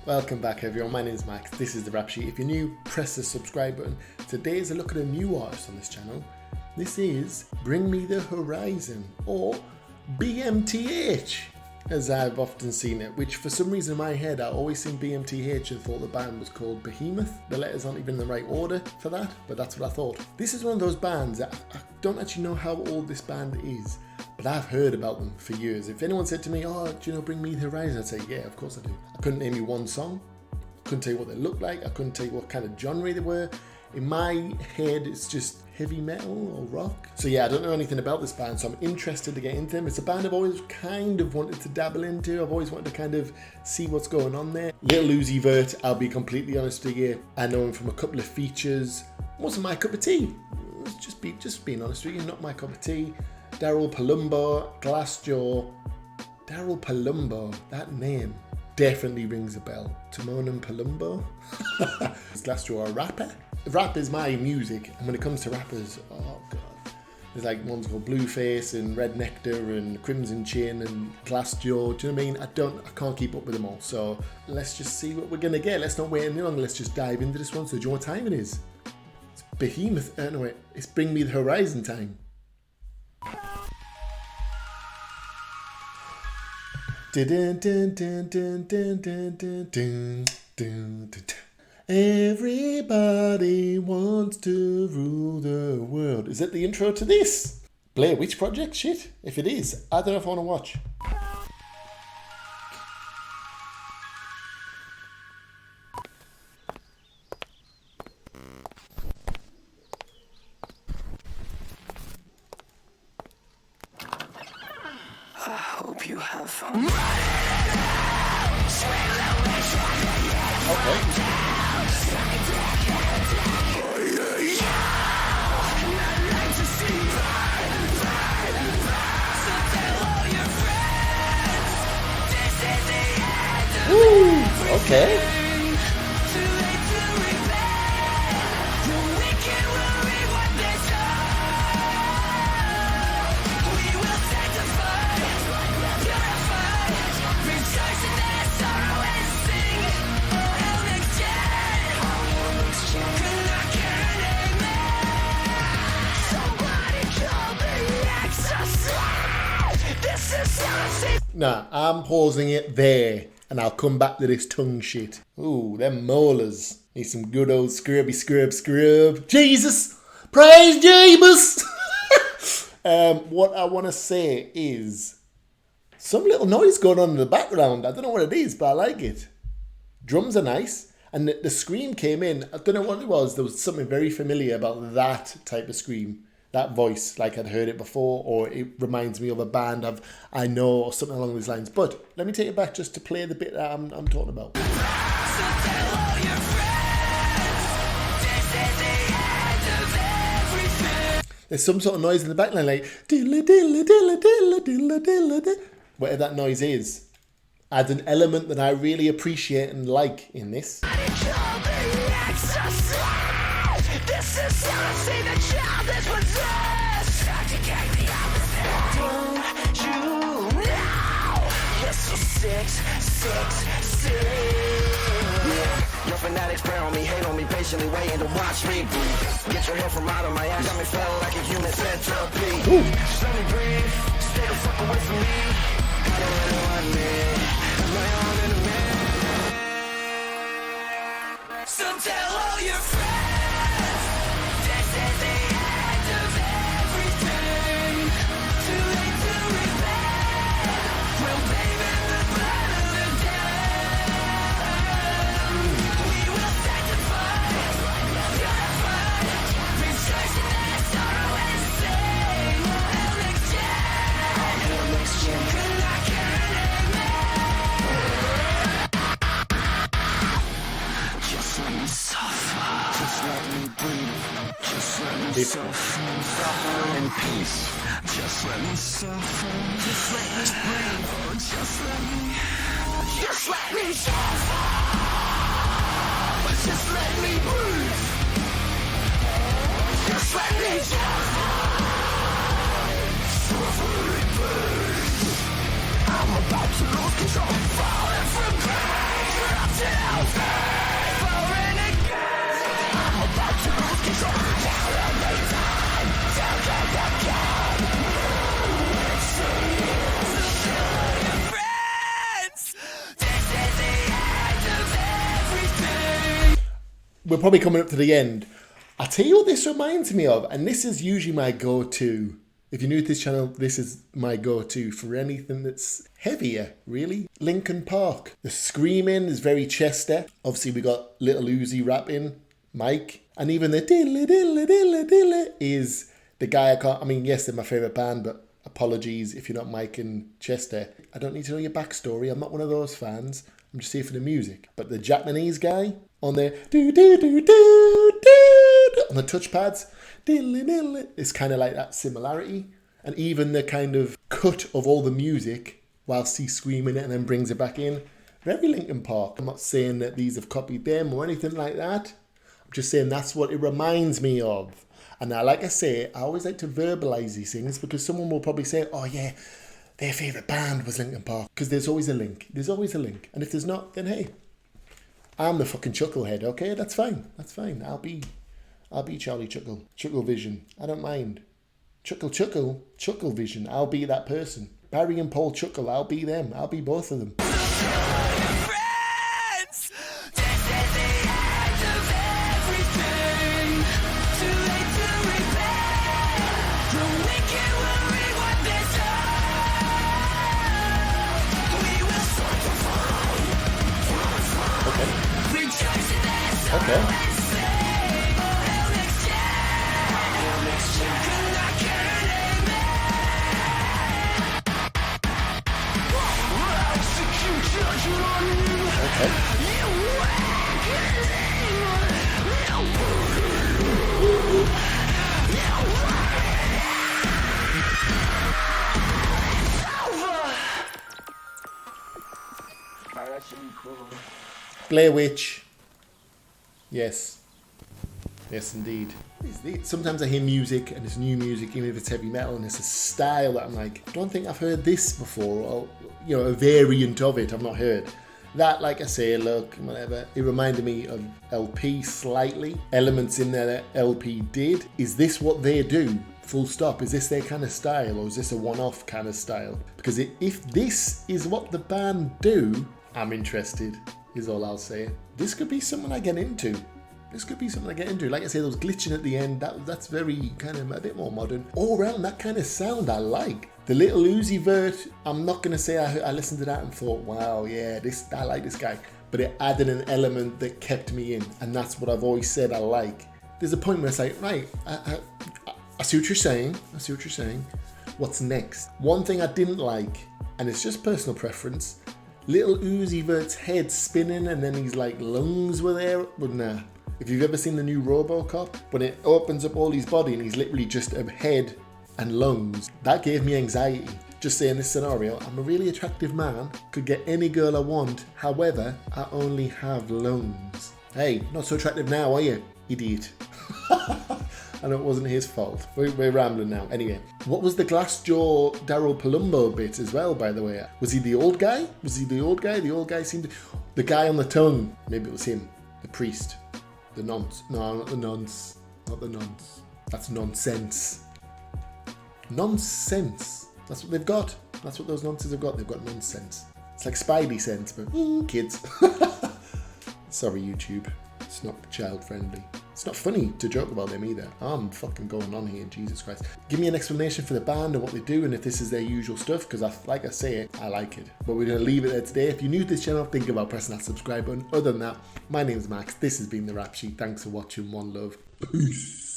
Welcome back everyone, my name is Max, this is The Rap Sheet. If you're new, press the subscribe button. Today is a look at a new artist on this channel. This is Bring Me The Horizon, or BMTH, as I've often seen it, which for some reason in my head I always seen BMTH and thought the band was called Behemoth. The letters aren't even in the right order for that, but that's what I thought. This is one of those bands that I don't actually know how old this band is, but I've heard about them for years. If anyone said to me, oh, do you know Bring Me The Horizon? I'd say, yeah, of course I do. I couldn't name you one song. I couldn't tell you what they looked like. I couldn't tell you what kind of genre they were. In my head, it's just heavy metal or rock. So yeah, I don't know anything about this band, so I'm interested to get into them. It's a band I've always kind of wanted to dabble into. I've always wanted to kind of see what's going on there. Little Uzi Vert, I'll be completely honest with you. I know him from a couple of features. Wasn't my cup of tea. Just being honest with you, not my cup of tea. Daryl, Palumbo, Glassjaw. Daryl Palumbo, that name definitely rings a bell. Timon and Palumbo. Is Glassjaw a rapper? Rap is my music, and when it comes to rappers, oh god, there's like ones called Blueface and Red Nectar and Crimson Chin and Glassjaw. Do you know what I mean? I can't keep up with them all. So let's just see what we're gonna get. Let's not wait any longer. Let's just dive into this one. So do you know what time it is? It's Behemoth. No wait, it's Bring Me The Horizon time. Everybody wants to rule the world. Is that the intro to this? Blair Witch Project shit? If it is, I don't know if I want to watch. I hope you have fun. Okay. Ooh, okay. Nah, I'm pausing it there, and I'll come back to this tongue shit. Ooh, them molars. Need some good old scrubby scrub. Jesus! Praise Jesus! What I want to say is, some little noise going on in the background. I don't know what it is, but I like it. Drums are nice, and the scream came in. I don't know what it was. There was something very familiar about that type of scream. That voice, like I'd heard it before, or it reminds me of a band I know, or something along these lines. But let me take it back just to play the bit that I'm talking about. There's some sort of noise in the backline, like diddle diddle diddle diddle diddle diddle diddle. Whatever that noise is, adds an element that I really appreciate and like in this. This is how I see the child is possessed. Don't you know? You're so sick. Your fanatics prey on me, hate on me, patiently waiting to watch me. Get your hair from out of my ass. Got me feeling like a human centipede. Just let me breathe. Stay the fuck away from me. I don't really want me. I'm my own enemy. So tell all your friends. Suffer in peace. Just let me suffer. Just let me breathe. Just let me suffer. Just let me breathe. Just let me suffer. Suffering pain. I'm about to lose control. Falling from grace. we're probably coming up to the end. I'll tell you what this reminds me of, and this is usually my go-to. If you're new to this channel, this is my go-to for anything that's heavier, really. Linkin Park. The screaming is very Chester. Obviously, we got Little Uzi rapping, Mike, and even the diddly diddly diddly diddly is the guy I can't. I mean, yes, they're my favourite band, but apologies if you're not Mike and Chester. I don't need to know your backstory. I'm not one of those fans. I'm just here for the music. But the Japanese guy on there, do do do do do, on the touchpads, diddly diddly, it's kind of like that similarity. And even the kind of cut of all the music whilst he's screaming it and then brings it back in. Very Linkin Park. I'm not saying that these have copied them or anything like that. I'm just saying that's what it reminds me of. And now, like I say, I always like to verbalise these things because someone will probably say, oh yeah, their favourite band was Linkin Park. Because there's always a link. There's always a link. And if there's not, then hey, I'm the fucking chucklehead, okay? That's fine. That's fine. I'll be Charlie Chuckle. Chuckle Vision. I don't mind. Chuckle Vision. I'll be that person. Barry and Paul Chuckle. I'll be them. I'll be both of them. Okay. Blair Witch. Yes. Yes, indeed. Sometimes I hear music and it's new music, even if it's heavy metal, and it's a style that I'm like, I don't think I've heard this before, or, you know, a variant of it I've not heard. That, like I say, look, whatever, it reminded me of LP slightly. Elements in there that LP did. Is this what they do? Full stop. Is this their kind of style, or is this a one-off kind of style? Because if this is what the band do, I'm interested, is all I'll say. This could be something I get into. Like I say, those glitching at the end, that's very kind of a bit more modern. All around, that kind of sound I like. The Little Uzi Vert, I'm not going to say I listened to that and thought, wow, yeah, I like this guy. But it added an element that kept me in. And that's what I've always said I like. There's a point where it's like, right, I see what you're saying. What's next? One thing I didn't like, and it's just personal preference, Little Uzi Vert's head spinning and then his like lungs were there. But nah. If you've ever seen the new RoboCop, when it opens up all his body and he's literally just a head and lungs, that gave me anxiety. Just saying this scenario, I'm a really attractive man, could get any girl I want, however, I only have lungs. Hey, not so attractive now, are you, idiot? I know it wasn't his fault. We're rambling now. Anyway, what was the Glassjaw Daryl Palumbo bit as well, by the way? Was he the old guy? The old guy seemed to... The guy on the tongue, maybe it was him, the priest. The nonce. No, not the nonce. Not the nonce. That's nonsense. Nonsense. That's what they've got. That's what those nonces have got. They've got nonsense. It's like Spidey sense, but kids. Sorry, YouTube. It's not child friendly. It's not funny to joke about them either. I'm fucking going on here, Jesus Christ. Give me an explanation for the band and what they do and if this is their usual stuff, because like I say, I like it. But we're going to leave it there today. If you're new to this channel, think about pressing that subscribe button. Other than that, my name is Max. This has been The Rap Sheet. Thanks for watching. One love. Peace.